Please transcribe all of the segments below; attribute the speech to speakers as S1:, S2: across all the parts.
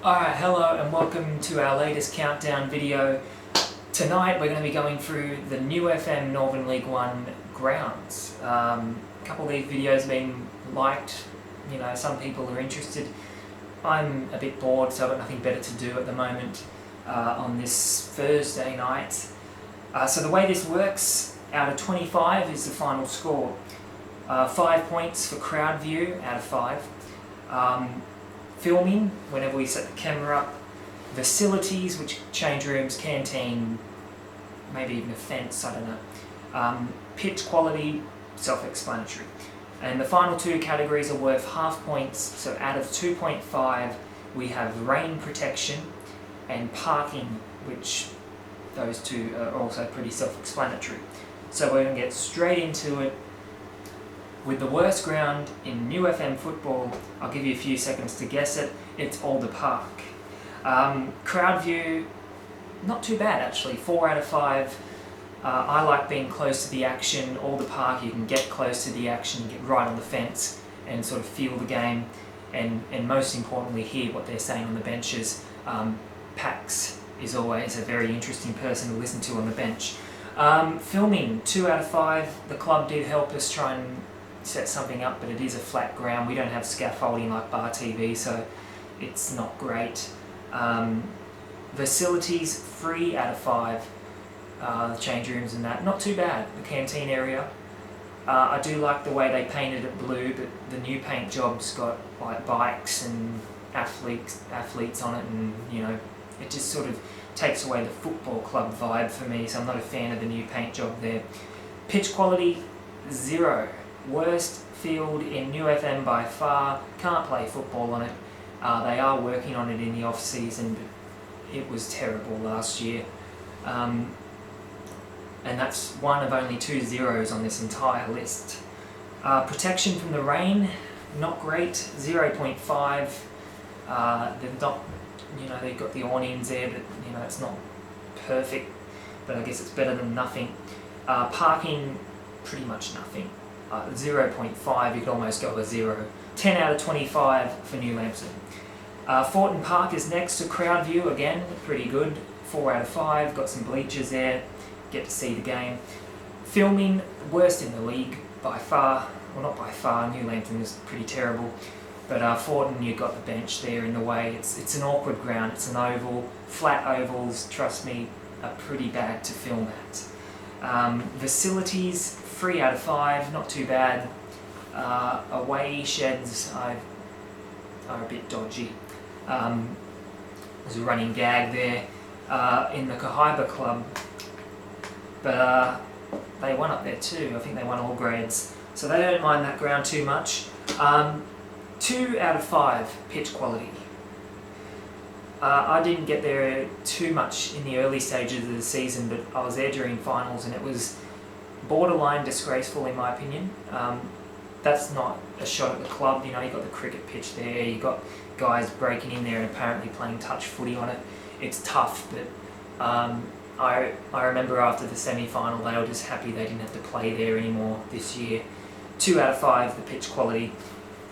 S1: Alright, hello and welcome to our latest countdown video. Tonight we're going to be going through the New FM Northern League 1 grounds. A couple of these videos have been liked, some people are interested. I'm a bit bored, so I've got nothing better to do at the moment on this Thursday night. So the way this works, out of 25 is the final score. 5 points for crowd view out of 5. Filming, whenever we set the camera up. Facilities, which change rooms, canteen, maybe even a fence, I don't know. Pitch quality, self-explanatory. And the final two categories are worth half points, so out of 2.5 we have rain protection and parking, which those two are also pretty self-explanatory. So we're going to get straight into it. With the worst ground in New FM football, I'll give you a few seconds to guess it, it's Alder Park. Crowd view, not too bad actually, 4 out of 5. I like being close to the action. Alder Park, you can get close to the action, you get right on the fence and sort of feel the game, and most importantly hear what they're saying on the benches. Pax is always a very interesting person to listen to on the bench. Filming, 2 out of 5. The club did help us try and set something up, but it is a flat ground. We don't have scaffolding like bar TV, so it's not great. Facilities, 3 out of 5. The change rooms and that, not too bad. The canteen area, I do like the way they painted it blue, but the new paint job's got like bikes and athletes on it, and it just sort of takes away the football club vibe for me, so I'm not a fan of the new paint job there. Pitch quality, 0. Worst field in New FM by far. Can't play football on it. They are working on it in the off season, but it was terrible last year. And that's one of only 2 zeros on this entire list. Protection from the rain, not great. 0.5. They've not, they've got the awnings there, but it's not perfect. But I guess it's better than nothing. Parking, pretty much nothing. 0.5, you could almost go a 0. 10 out of 25 for New Lampson. Fortin Park is next to crowd view, again, pretty good. 4 out of 5, got some bleachers there, get to see the game. Filming, worst in the league by far. Well, not by far, New Lampton is pretty terrible. But Fortin, you've got the bench there in the way. It's an awkward ground, it's an oval. Flat ovals, trust me, are pretty bad to film at. Facilities, 3 out of 5, not too bad. Away sheds are a bit dodgy. There's a running gag there in the Kahiba club, but they won up there too. I think they won all grades, so they don't mind that ground too much. 2 out of 5 pitch quality. I didn't get there too much in the early stages of the season, but I was there during finals and it was borderline disgraceful in my opinion. That's not a shot at the club, you got the cricket pitch there, you got guys breaking in there and apparently playing touch footy on it. It's tough, but I remember after the semi-final they were just happy they didn't have to play there anymore this year. 2 out of 5, the pitch quality.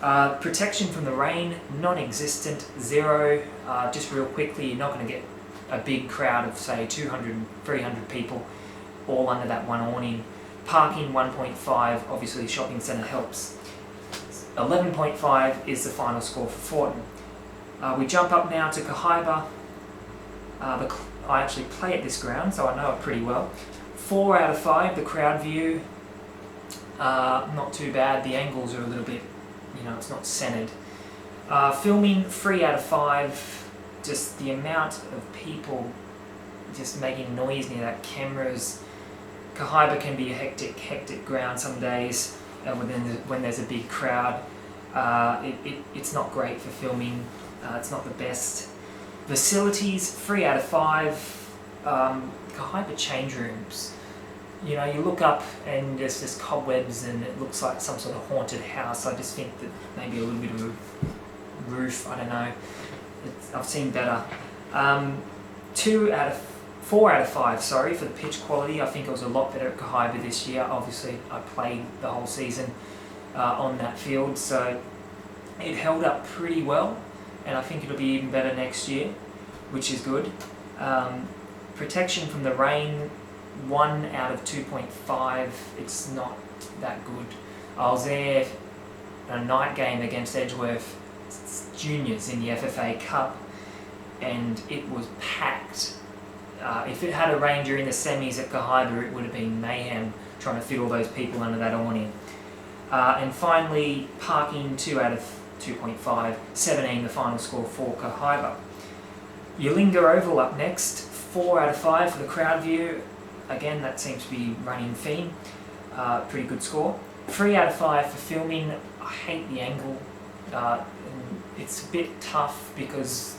S1: Protection from the rain, non-existent, 0. Just real quickly, you're not going to get a big crowd of say 200, 300 people all under that one awning. Parking, 1.5, obviously the shopping centre helps. 11.5 is the final score for Fortin. We jump up now to Kahiba. I actually play at this ground, so I know it pretty well. 4 out of 5, the crowd view, not too bad. The angles are a little bit, it's not centered. Filming, 3 out of 5. Just the amount of people just making noise near that cameras. Kahiba can be a hectic ground some days when there's a big crowd. It's not great for filming. It's not the best. Facilities, 3 out of 5. Kahiba change rooms. You look up and there's just cobwebs and it looks like some sort of haunted house. I just think that maybe a little bit of a roof, I don't know. I've seen better. 4 out of 5, sorry, for the pitch quality. I think it was a lot better at Kahiba this year. Obviously, I played the whole season on that field, so it held up pretty well. and I think it'll be even better next year, which is good. Protection from the rain, 1 out of 2.5. It's not that good. I was there a night game against Edgeworth Juniors in the FFA Cup, and it was packed. If it had a rain during the semis at Kahaiba, it would have been mayhem trying to fit all those people under that awning. And finally, parking, 2 out of 2.5, 17 the final score for Kahaiba. Yulinga Oval up next, 4 out of 5 for the crowd view. Again, that seems to be running theme. Pretty good score. 3 out of 5 for filming. I hate the angle. It's a bit tough because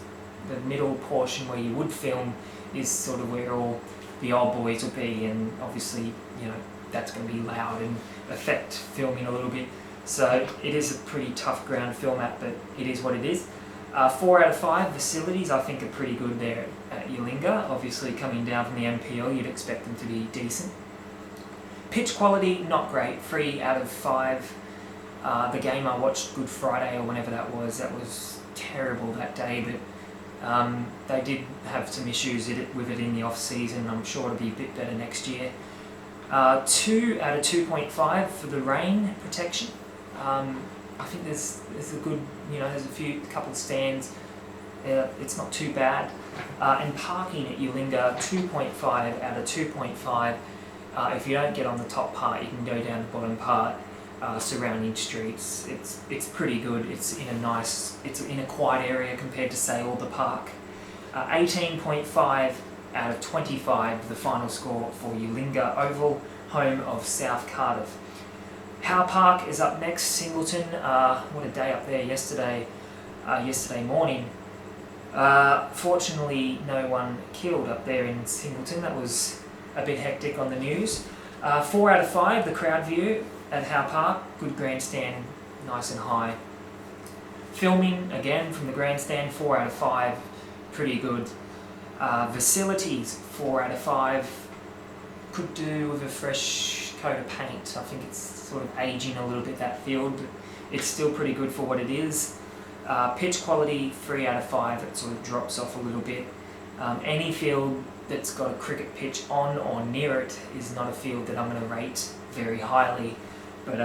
S1: the middle portion where you would film is sort of where all the old boys will be, and obviously, that's going to be loud and affect filming a little bit. So it is a pretty tough ground to film at, but it is what it is. 4 out of 5 facilities I think are pretty good there at Yulinga. Obviously coming down from the MPL, you'd expect them to be decent. Pitch quality, not great. 3 out of 5. The game I watched Good Friday or whenever that was terrible that day, but they did have some issues with it in the off season. I'm sure it'll be a bit better next year. 2 out of 2.5 for the rain protection. I think there's a good, there's a couple of stands. It's not too bad. And parking at Yulinga, 2.5 out of 2.5. If you don't get on the top part, you can go down the bottom part, surrounding streets. It's pretty good. It's in a quiet area compared to say Alder Park. 18.5 out of 25, the final score for Yulinga Oval, home of South Cardiff. Howe Park is up next, Singleton. What a day up there yesterday morning. Fortunately, no one killed up there in Singleton. That was a bit hectic on the news. 4 out of 5, the crowd view at Howe Park. Good grandstand, nice and high. Filming, again, from the grandstand, 4 out of 5, pretty good. Facilities, 4 out of 5. Could do with a fresh coat of paint. I think it's sort of aging a little bit, that field, but it's still pretty good for what it is. Pitch quality, 3 out of 5. It sort of drops off a little bit. Any field that's got a cricket pitch on or near it is not a field that I'm going to rate very highly, but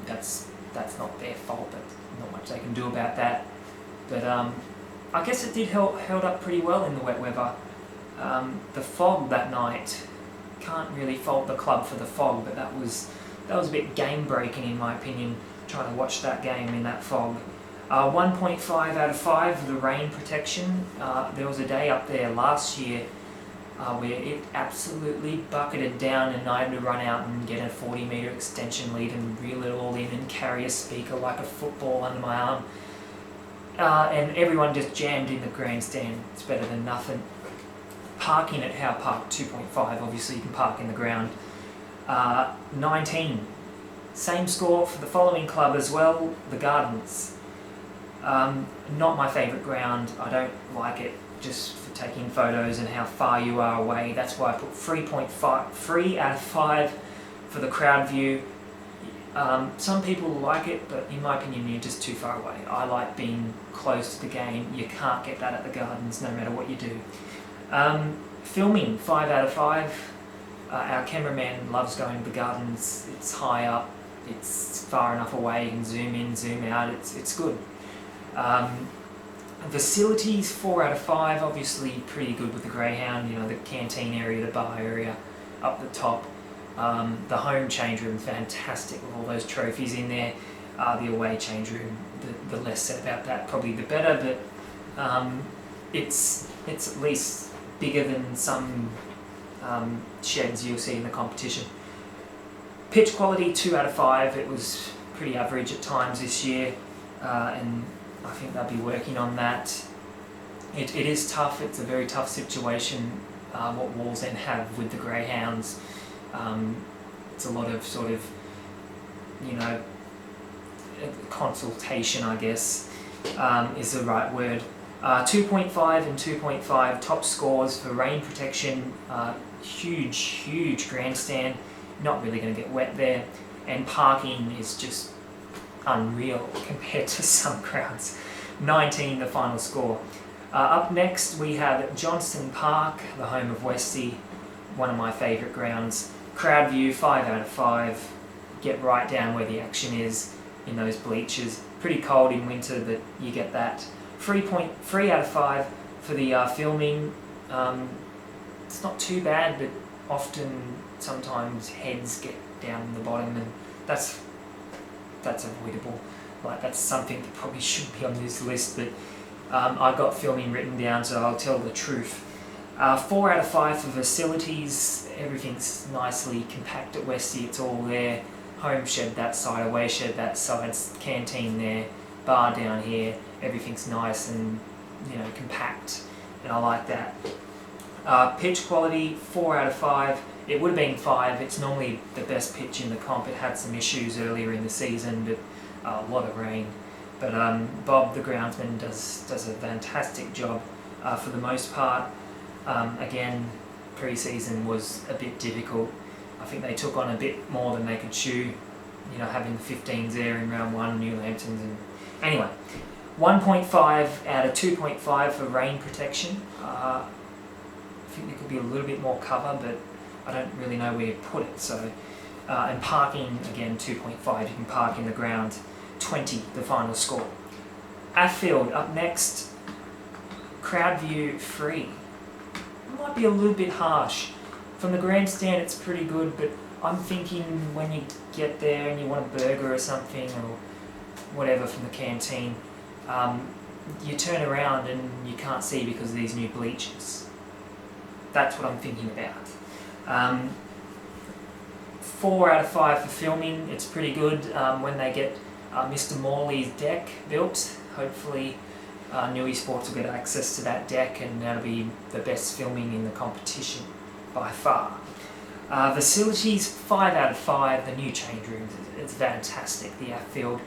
S1: that's not their fault. But not much they can do about that. But I guess it did held up pretty well in the wet weather. The fog that night, can't really fault the club for the fog, but that was a bit game breaking in my opinion, trying to watch that game in that fog. 1.5 out of 5 for the rain protection. There was a day up there last year where it absolutely bucketed down, and I had to run out and get a 40-metre extension lead and reel it all in and carry a speaker like a football under my arm. And everyone just jammed in the grandstand. It's better than nothing. Parking at Howe Park, 2.5. Obviously you can park in the ground. 19. Same score for the following club as well, the Gardens. Not my favourite ground. I don't like it just for taking photos and how far you are away. That's why I put 3 out of 5 for the crowd view. Some people like it, but in my opinion you're just too far away. I like being close to the game. You can't get that at the Gardens no matter what you do. Filming, 5 out of 5. Our cameraman loves going to the Gardens. It's high up, it's far enough away, you can zoom in, zoom out, it's good. Facilities, 4 out of 5, obviously pretty good with the Greyhound, the canteen area, the bar area up the top. The home change room, fantastic with all those trophies in there. The away change room, the less said about that, probably the better, but it's at least bigger than some sheds you'll see in the competition. Pitch quality, 2 out of 5. It was pretty average at times this year, and I think they'll be working on that. It is tough. It's a very tough situation what Wallsend have with the Greyhounds. It's a lot of sort of, consultation, I guess, is the right word. 2.5 and 2.5 top scores for rain protection. Huge grandstand. Not really going to get wet there. And parking is just unreal compared to some grounds. 19 the final score. Up next we have Johnston Park, the home of Westy, one of my favourite grounds. Crowd view, 5 out of 5. Get right down where the action is in those bleachers. Pretty cold in winter, but you get that. 3.3 out of 5 for the filming. It's not too bad, but often sometimes heads get down the bottom, and that's avoidable. Like, that's something that probably shouldn't be on this list, but I've got filming written down, so I'll tell the truth. 4 out of 5 for facilities. Everything's nicely compact at Westy. It's all there. Home shed that side, away shed that side, canteen there, bar down here. Everything's nice and, you know, compact, and I like that. Pitch quality, 4 out of 5. It would have been 5. It's normally the best pitch in the comp. It had some issues earlier in the season, but a lot of rain. But Bob, the groundsman, does a fantastic job for the most part. Again, pre-season was a bit difficult. I think they took on a bit more than they could chew. You know, having the 15s there in round 1, New Lambtons, and anyway, 1.5 out of 2.5 for rain protection. I think there could be a little bit more cover, but I don't really know where to put it. So, and parking, again, 2.5. You can park in the ground. 20 the final score. Affield up next. Crowd view, 3. Might be a little bit harsh. From the grandstand it's pretty good, but I'm thinking when you get there and you want a burger or something or whatever from the canteen, you turn around and you can't see because of these new bleachers. That's what I'm thinking about. 4 out of 5 for filming. It's pretty good. When they get Mr. Morley's deck built, hopefully Newysports will get access to that deck, and that'll be the best filming in the competition by far. Facilities, 5 out of 5. The new change rooms, it's fantastic. The outfield,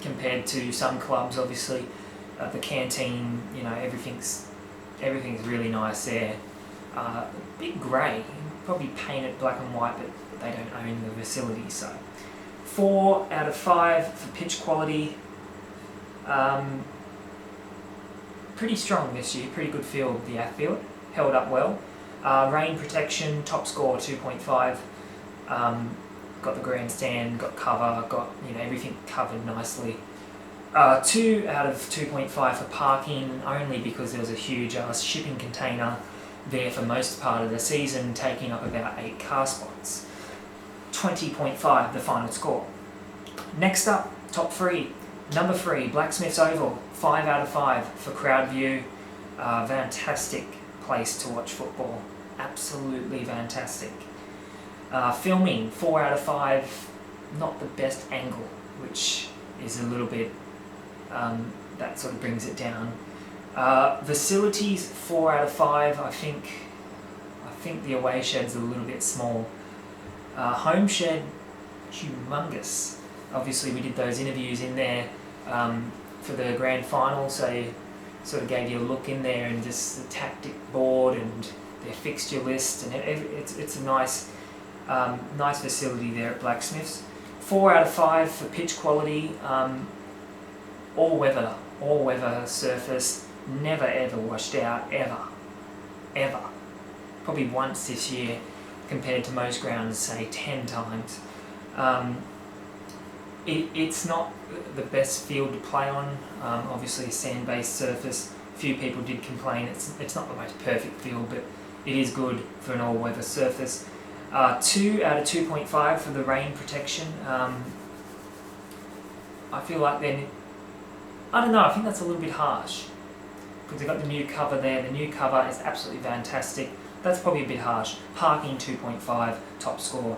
S1: compared to some clubs, obviously, the canteen, you know, everything's really nice there. A bit grey, probably paint it black and white, but they don't own the facility. So 4 out of 5 for pitch quality. Pretty strong this year, pretty good field, the outfield, held up well. Rain protection, top score 2.5. Got the grandstand, got cover, got, you know, everything covered nicely. 2 out of 2.5 for parking, only because there was a huge shipping container there for most part of the season, taking up about 8 car spots. 20.5 the final score. Next up, top 3. Number 3, Blacksmith's Oval, 5 out of 5 for crowd view. Fantastic place to watch football, absolutely fantastic. Filming, 4 out of 5, not the best angle, which is a little bit, that sort of brings it down. Facilities, 4 out of 5. I think the away shed's a little bit small. Home shed, humongous. Obviously we did those interviews in there for the grand final, so you sort of gave you a look in there, and just the tactic board and their fixture list, and it's a nice facility there at Blacksmiths. 4 out of 5 for pitch quality. All weather surface, never ever washed out, ever. Probably once this year, compared to most grounds, say 10 times. It's not the best field to play on. Obviously a sand-based surface. Few people did complain. It's not the most perfect field, but it is good for an all-weather surface. 2 out of 2.5 for the rain protection. I feel like I don't know, I think that's a little bit harsh, because they've got the new cover there. The new cover is absolutely fantastic. That's probably a bit harsh. Parking, 2.5, top score.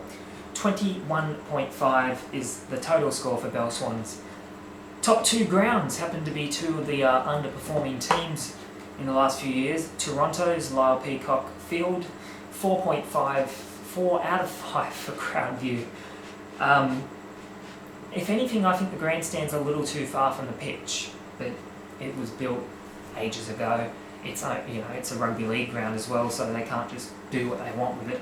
S1: 21.5 is the total score for Bell Swans. Top 2 grounds happen to be 2 of the underperforming teams in the last few years. Toronto's Lyle Peacock Field, 4.5, 4 out of 5 for crowd view. If anything, I think the grandstand's a little too far from the pitch, but it was built ages ago. It's a rugby league ground as well, so they can't just do what they want with it.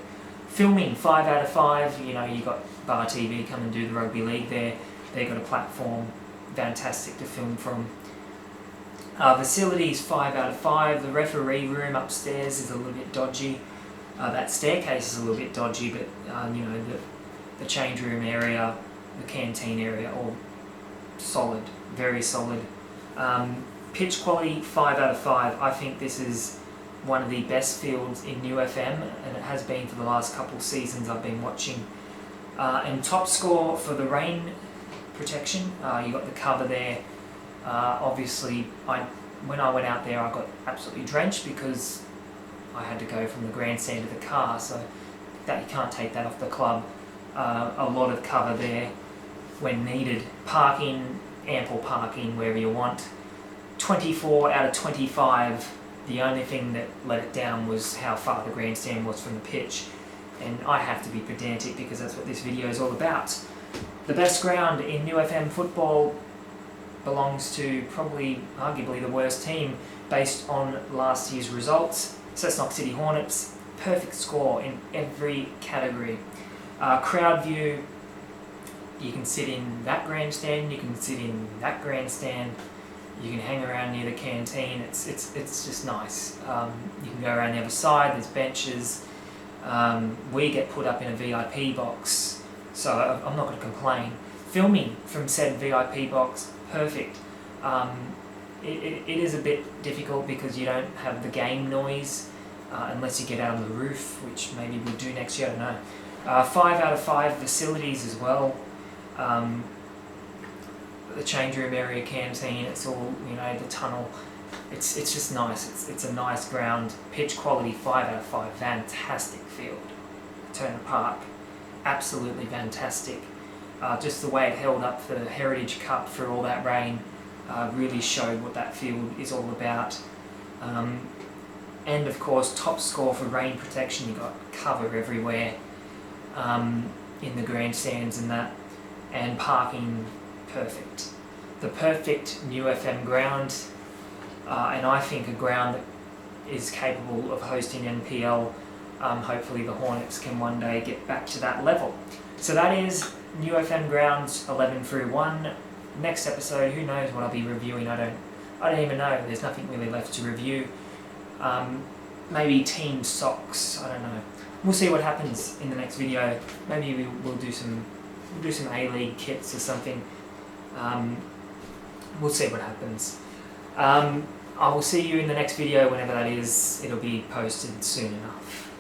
S1: Filming, 5 out of 5. You know, you got Bar TV come and do the rugby league there. They've got a platform, fantastic to film from. Facilities 5 out of 5. The referee room upstairs is a little bit dodgy. That staircase is a little bit dodgy, but you know, the change room area, the canteen area, all solid, very solid. Pitch quality 5 out of 5. I think this is one of the best fields in New FM, and it has been for the last couple of seasons I've been watching. And top score for the rain protection, you got the cover there. Obviously, when I went out there, I got absolutely drenched because I had to go from the grandstand to the car, so that you can't take that off the club. A lot of cover there when needed. Parking, ample parking wherever you want. 24 out of 25. The only thing that let it down was how far the grandstand was from the pitch, and I have to be pedantic because that's what this video is all about. The best ground in New FM football belongs to probably, arguably, the worst team based on last year's results. Cessnock City Hornets, perfect score in every category. Crowd view, you can sit in that grandstand, you can sit in that grandstand, you can hang around near the canteen. It's just nice. You can go around the other side, there's benches. We get put up in a VIP box, so I'm not going to complain. Filming from said VIP box, perfect. It is a bit difficult because you don't have the game noise unless you get out on the roof, which maybe we'll do next year, I don't know. 5 out of 5 facilities as well. The change room area, canteen, it's all, you know, the tunnel. It's just nice. It's a nice ground. Pitch quality 5 out of 5. Fantastic field. Turner Park, absolutely fantastic. Just the way it held up for the Heritage Cup for all that rain really showed what that field is all about. And of course, top score for rain protection. You got cover everywhere in the grandstands and that, and parking perfect. The perfect New FM ground, and I think a ground that is capable of hosting NPL. Hopefully the Hornets can one day get back to that level. So that is New FM grounds 11 through 1. Next episode, who knows what I'll be reviewing? I don't even know. There's nothing really left to review. Maybe team socks. I don't know. We'll see what happens in the next video. Maybe we'll do some A-League kits or something. We'll see what happens. I will see you in the next video, whenever that is. It'll be posted soon enough.